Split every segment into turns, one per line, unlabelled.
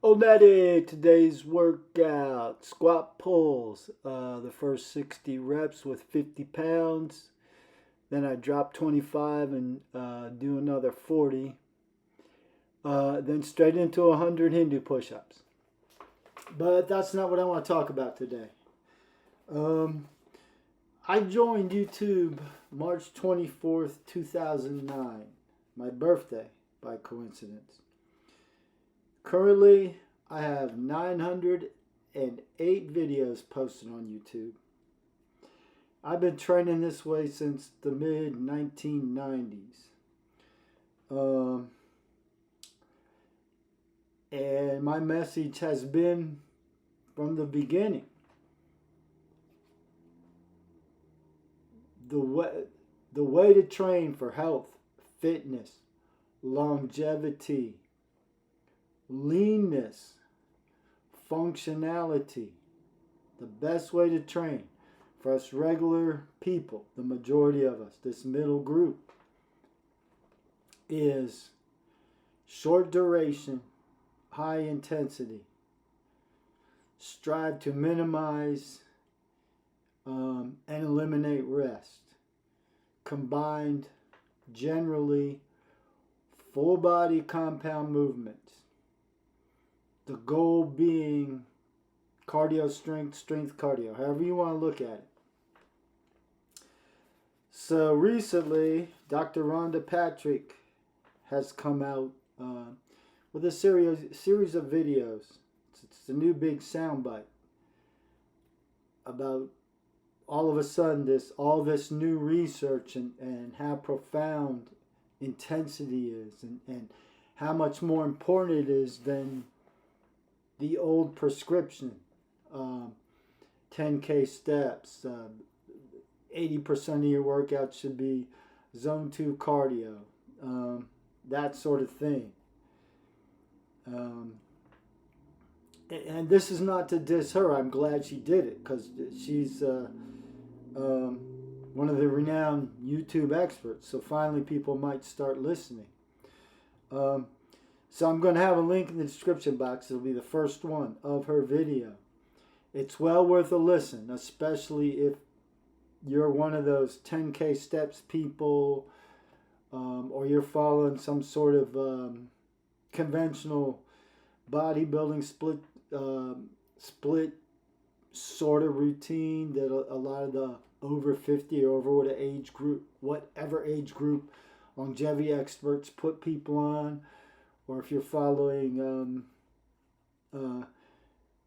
Alrighty, today's workout, squat pulls. The first 60 reps with 50 pounds. Then I drop 25 and do another 40. Then straight into 100 Hindu push-ups. But that's not what I want to talk about today. Um, I joined YouTube March 24th, 2009. My birthday, by coincidence. Currently, I have 908 videos posted on YouTube. I've been training this way since the mid 1990s. And my message has been from the beginning the way to train for health, fitness, longevity, leanness, functionality. The best way to train for us regular people, the majority of us, this middle group, is short duration, high intensity. Strive to minimize and eliminate rest. Combined, generally, full body compound movements. The goal being cardio strength cardio, however you want to look at it. So recently, Dr. Rhonda Patrick has come out with a series of videos. It's a new big soundbite about all of a sudden all this new research and how profound intensity is and how much more important it is than the old prescription, 10K steps, 80% of your workout should be zone 2 cardio, that sort of thing. And this is not to diss her. I'm glad she did it because she's one of the renowned YouTube experts. So finally people might start listening. So I'm going to have a link in the description box. It'll be the first one of her video. It's well worth a listen, especially if you're one of those 10K steps people, or you're following some sort of conventional bodybuilding split sort of routine that a lot of the over 50 or over whatever age group longevity experts put people on. Or if you're following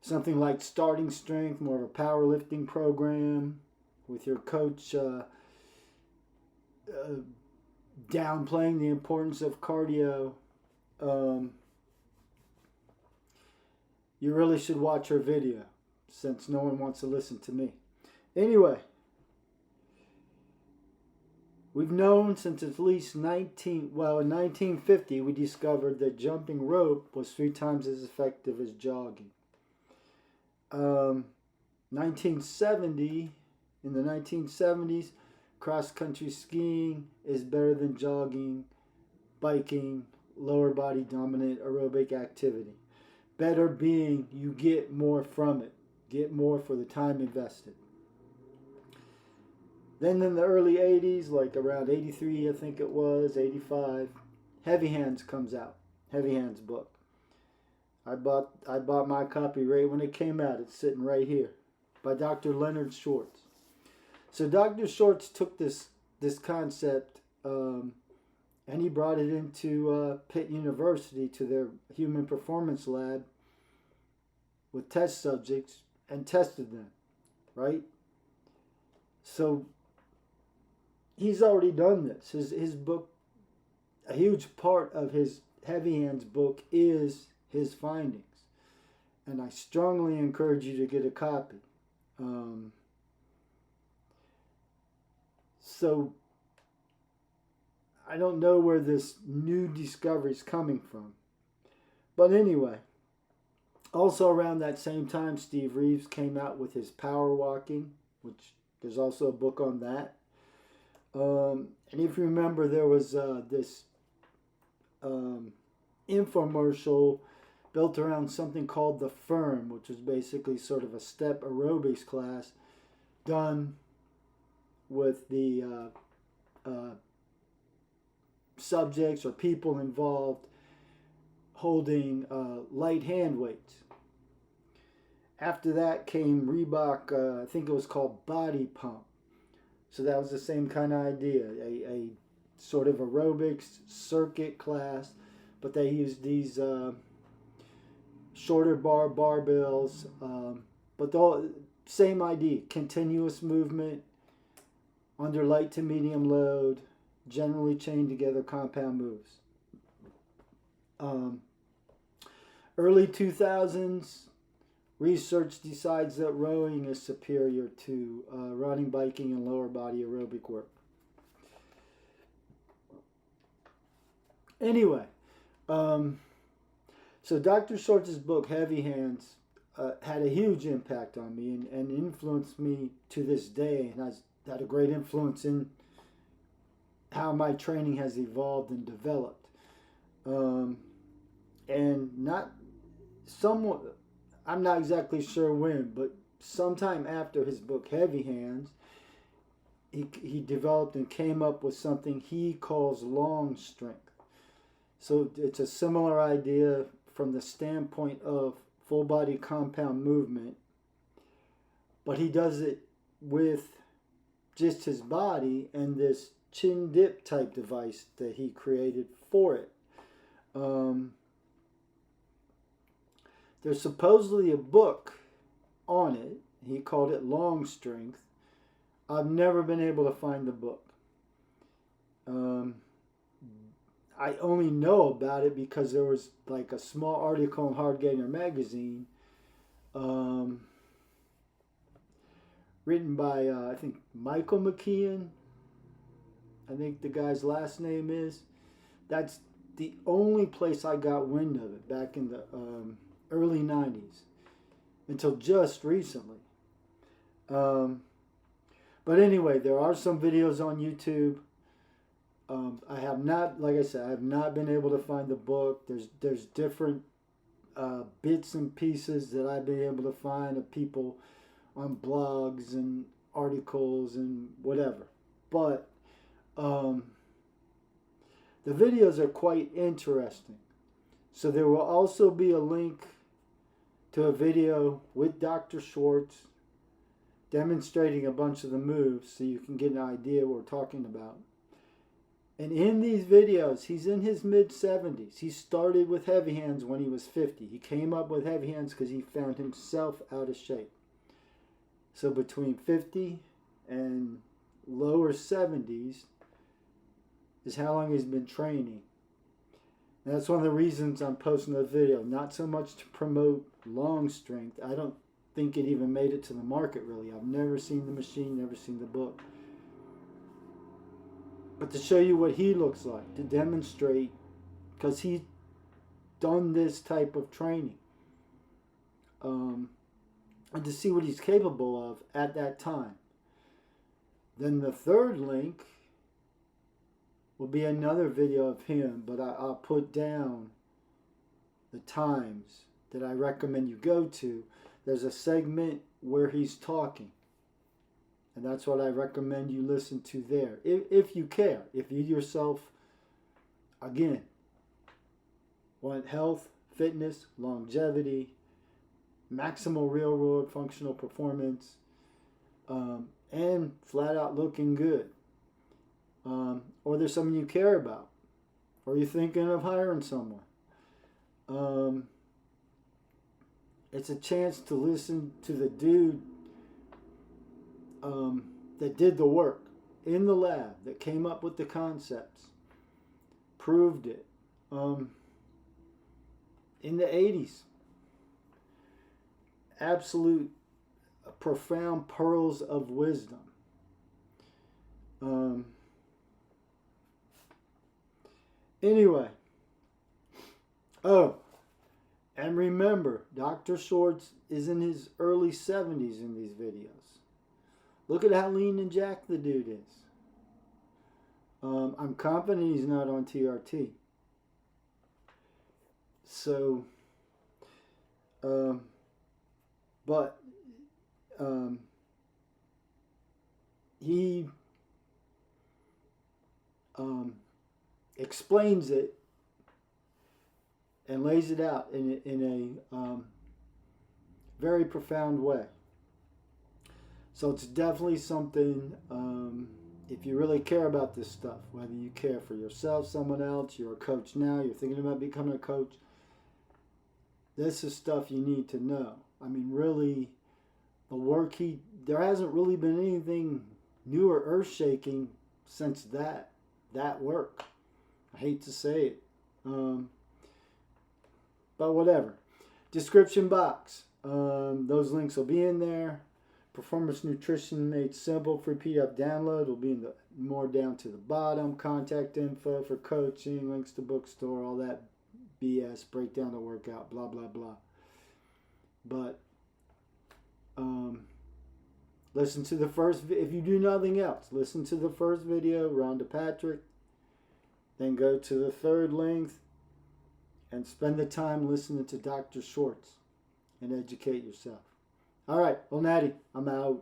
something like Starting Strength, more of a powerlifting program, with your coach downplaying the importance of cardio, you really should watch her video, since no one wants to listen to me. Anyway, we've known since at least in 1950, we discovered that jumping rope was 3 times as effective as jogging. 1970, in the 1970s, cross-country skiing is better than jogging, biking, lower body dominant aerobic activity. Better being you get more from it, get more for the time invested. Then in the early 80s, like around 83, I think it was, 85, Heavy Hands comes out. Heavy Hands book. I bought my copy right when it came out. It's sitting right here, by Dr. Leonard Schwartz. So Dr. Schwartz took this concept and he brought it into Pitt University to their human performance lab with test subjects and tested them, right? So he's already done this. His book, a huge part of his Heavy Hands book is his findings. And I strongly encourage you to get a copy. So I don't know where this new discovery is coming from. But anyway, also around that same time, Steve Reeves came out with his Power Walking, which there's also a book on that. And if you remember, there was this infomercial built around something called the Firm, which was basically sort of a step aerobics class done with the subjects or people involved holding light hand weights. After that came Reebok, I think it was called Body Pump. So that was the same kind of idea, a sort of aerobics circuit class, but they used these shorter barbells, but the same idea, continuous movement under light to medium load, generally chained together compound moves. Early 2000s, research decides that rowing is superior to running, biking, and lower body aerobic work. Anyway, so Dr. Schwartz's book, Heavy Hands, had a huge impact on me and influenced me to this day, and has had a great influence in how my training has evolved and developed. And not somewhat, I'm not exactly sure when, but sometime after his book Heavy Hands, he developed and came up with something he calls long strength. So it's a similar idea from the standpoint of full body compound movement, but he does it with just his body and this chin dip type device that he created for it. There's supposedly a book on it. He called it Long Strength. I've never been able to find the book. I only know about it because there was like a small article in Hardgainer magazine written by, I think, Michael McKeon. I think the guy's last name is. That's the only place I got wind of it back in the early 90s until just recently. But anyway, there are some videos on YouTube. I have not, like I said, I have not been able to find the book. There's different bits and pieces that I've been able to find of people on blogs and articles and whatever. But the videos are quite interesting. So there will also be a link to a video with Dr. Schwartz demonstrating a bunch of the moves so you can get an idea what we're talking about. And in these videos, he's in his mid-70s. He started with heavy hands when he was 50. He came up with heavy hands because he found himself out of shape. So between 50 and lower 70s is how long he's been training. And that's one of the reasons I'm posting the video. Not so much to promote long strength. I don't think it even made it to the market, really. I've never seen the machine, never seen the book. But to show you what he looks like, to demonstrate, because he's done this type of training. And to see what he's capable of at that time. Then the third link will be another video of him, but I'll put down the times that I recommend you go to. There's a segment where he's talking. And that's what I recommend you listen to there. If you care. If you yourself, again, want health, fitness, longevity, maximal real world functional performance, and flat out looking good. Or there's something you care about. Or you're thinking of hiring someone. It's a chance to listen to the dude that did the work in the lab, that came up with the concepts, proved it in the 80s. Absolute profound pearls of wisdom. Anyway. Oh, and remember, Dr. Schwartz is in his early 70s in these videos. Look at how lean and jacked the dude is. I'm confident he's not on TRT. So, But he explains it and lays it out in a very profound way. So it's definitely something, if you really care about this stuff, whether you care for yourself, someone else, you're a coach now, you're thinking about becoming a coach, this is stuff you need to know. I mean, really, the work there hasn't really been anything new or earth-shaking since that work. I hate to say it. But whatever. Description box. Those links will be in there. Performance Nutrition Made Simple for PDF download will be in the more down to the bottom. Contact info for coaching, links to bookstore, all that BS, breakdown the workout, blah, blah, blah. But listen to the first, if you do nothing else, listen to the first video, Rhonda Patrick. Then go to the third link and spend the time listening to Dr. Schwartz and educate yourself. All right, well, Natty, I'm out.